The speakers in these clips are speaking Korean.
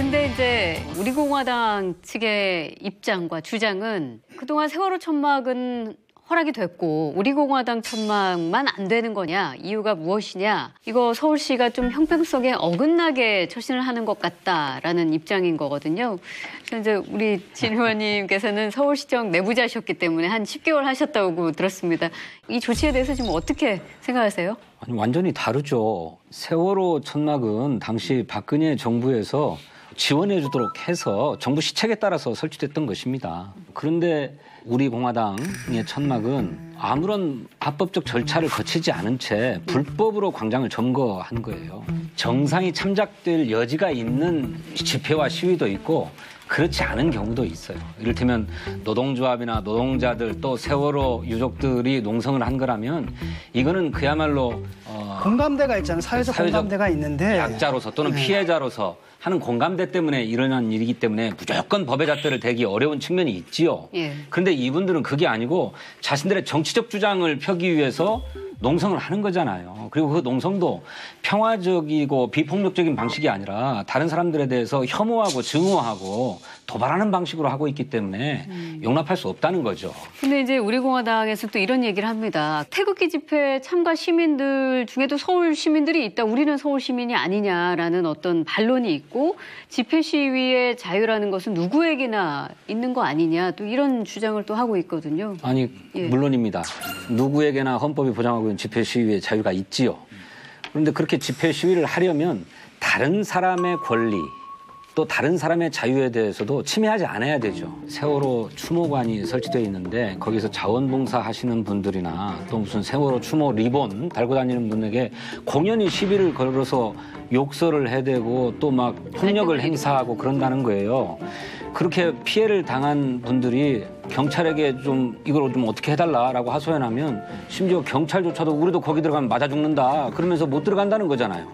근데 이제 우리 공화당 측의 입장과 주장은 그동안 세월호 천막은 허락이 됐고 우리 공화당 천막만 안 되는 거냐, 이유가 무엇이냐, 이거 서울시가 좀 형평성에 어긋나게 처신을 하는 것 같다라는 입장인 거거든요. 그래서 이제 우리 진 의원님께서는 서울시청 내부자셨기 때문에 한 10개월 하셨다고 들었습니다. 이 조치에 대해서 지금 어떻게 생각하세요? 아니, 완전히 다르죠. 세월호 천막은 당시 박근혜 정부에서 지원해 주도록 해서 정부 시책에 따라서 설치됐던 것입니다. 그런데 우리 공화당의 천막은 아무런 합법적 절차를 거치지 않은 채 불법으로 광장을 점거한 거예요. 정상이 참작될 여지가 있는 집회와 시위도 있고 그렇지 않은 경우도 있어요. 이를테면 노동조합이나 노동자들 또 세월호 유족들이 농성을 한 거라면 이거는 그야말로 공감대가 있잖아요. 사회적 공감대가 있는데 약자로서 또는 피해자로서 하는 공감대 때문에 일어난 일이기 때문에 무조건 법의 잣대를 대기 어려운 측면이 있지요. 그런데 이분들은 그게 아니고 자신들의 정치적 주장을 펴기 위해서 농성을 하는 거잖아요. 그리고 그 농성도 평화적이고 비폭력적인 방식이 아니라 다른 사람들에 대해서 혐오하고 증오하고 도발하는 방식으로 하고 있기 때문에 용납할 수 없다는 거죠. 근데 이제 우리 공화당에서 또 이런 얘기를 합니다. 태극기 집회 참가 시민들 중에도 서울 시민들이 있다. 우리는 서울 시민이 아니냐라는 어떤 반론이 있고 집회 시위의 자유라는 것은 누구에게나 있는 거 아니냐. 또 이런 주장을 또 하고 있거든요. 아니, 물론입니다. 누구에게나 헌법이 보장하고 있는 집회 시위의 자유가 있지요. 그런데 그렇게 집회 시위를 하려면 다른 사람의 권리 또 다른 사람의 자유에 대해서도 침해하지 않아야 되죠. 세월호 추모관이 설치되어 있는데 거기서 자원봉사 하시는 분들이나 또 무슨 세월호 추모 리본 달고 다니는 분에게 공연히 시비를 걸어서 욕설을 해대고 또 막 폭력을 행사하고 그런다는 거예요. 그렇게 피해를 당한 분들이 경찰에게 좀 이걸 좀 어떻게 해달라라고 하소연하면 심지어 경찰조차도 우리도 거기 들어가면 맞아 죽는다 그러면서 못 들어간다는 거잖아요.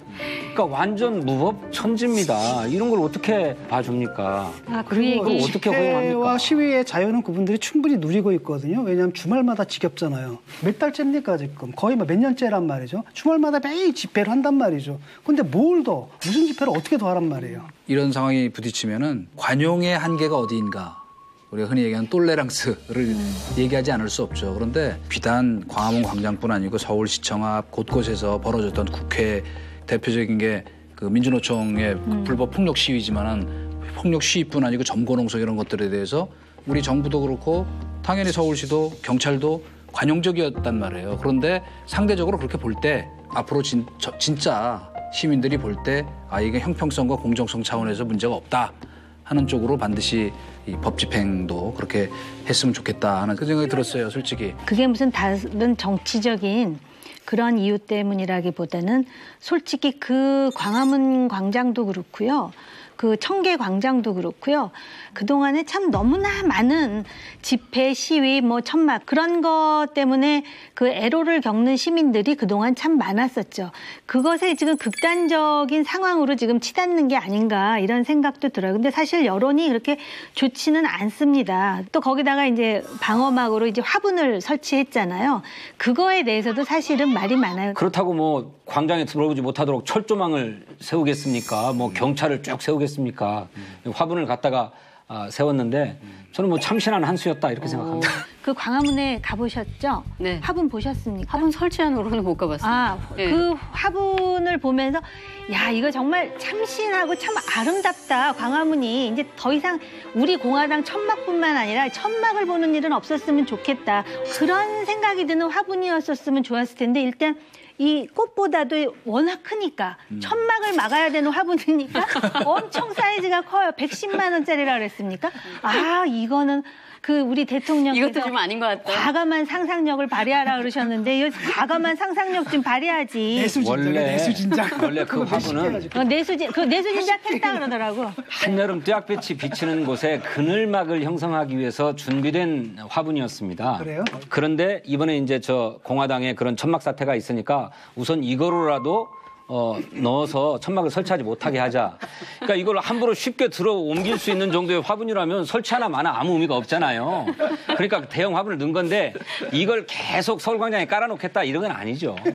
그러니까 완전 무법천지입니다. 이런 걸 어떻게 봐줍니까? 그리고 어떻게 허용합니까? 집회와 시위의 자유는 그분들이 충분히 누리고 있거든요. 왜냐하면 주말마다 지겹잖아요. 몇 달째입니까 지금? 거의 몇 년째란 말이죠. 주말마다 매일 집회를 한단 말이죠. 근데 뭘 더, 무슨 집회를 어떻게 더 하란 말이에요. 이런 상황이 부딪히면은 관용의 한계가 어디인가. 우리가 흔히 얘기하는 똘레랑스를 얘기하지 않을 수 없죠. 그런데 비단 광화문 광장뿐 아니고 서울시청 앞 곳곳에서 벌어졌던 국회 대표적인 게 그 민주노총의 불법 폭력 시위지만은 폭력 시위뿐 아니고 점거농성 이런 것들에 대해서 우리 정부도 그렇고 당연히 서울시도 경찰도 관용적이었단 말이에요. 그런데 상대적으로 그렇게 볼 때 앞으로 진짜 시민들이 볼 때 아 이게 형평성과 공정성 차원에서 문제가 없다 하는 쪽으로 반드시 이 법 집행도 그렇게 했으면 좋겠다 하는 그 생각이 들었어요, 솔직히. 그게 무슨 다른 정치적인 그런 이유 때문이라기보다는 솔직히 그 광화문 광장도 그렇고요. 그 청계 광장도 그렇고요. 그동안에 참 너무나 많은 집회, 시위, 뭐 천막 그런 것 때문에 그 애로를 겪는 시민들이 그동안 참 많았었죠. 그것에 지금 극단적인 상황으로 지금 치닫는 게 아닌가 이런 생각도 들어요. 근데 사실 여론이 그렇게 좋지는 않습니다. 또 거기다가 이제 방어막으로 이제 화분을 설치했잖아요. 그거에 대해서도 사실은 말이 많아요. 그렇다고 뭐 광장에 들어오지 못하도록 철조망을 세우겠습니까? 뭐 경찰을 쭉 세우겠습니까? 화분을 갖다가 세웠는데 저는 뭐 참신한 한 수였다 이렇게 생각합니다. 그 광화문에 가보셨죠? 네. 화분 보셨습니까? 화분 설치한 후로는 못 가봤어요. 네. 그 화분을 보면서 야 이거 정말 참신하고 참 아름답다. 광화문이 이제 더 이상 우리 공화당 천막뿐만 아니라 천막을 보는 일은 없었으면 좋겠다. 그런 생각이 드는 화분이었었으면 좋았을 텐데 일단 이 꽃보다도 워낙 크니까 천막을 막아야 되는 화분이니까 엄청 사이즈가 커요. 110만 원짜리라 그랬습니까? 아 이거는 그 우리 대통령께서 이것도 좀 아닌 것 같다. 과감한 상상력을 발휘하라 그러셨는데 이 과감한 상상력 좀 발휘하지. 내수진작. 원래 그 화분은 내수진작 했다 그러더라고. 한여름 뙤약볕이 비치는 곳에 그늘막을 형성하기 위해서 준비된 화분이었습니다. 그래요? 그런데 이번에 이제 저 공화당에 그런 천막 사태가 있으니까 우선 이거로라도 넣어서 천막을 설치하지 못하게 하자. 그러니까 이걸 함부로 쉽게 들어 옮길 수 있는 정도의 화분이라면 설치 하나 마나 아무 의미가 없잖아요. 그러니까 대형 화분을 넣은 건데 이걸 계속 서울광장에 깔아놓겠다 이런 건 아니죠.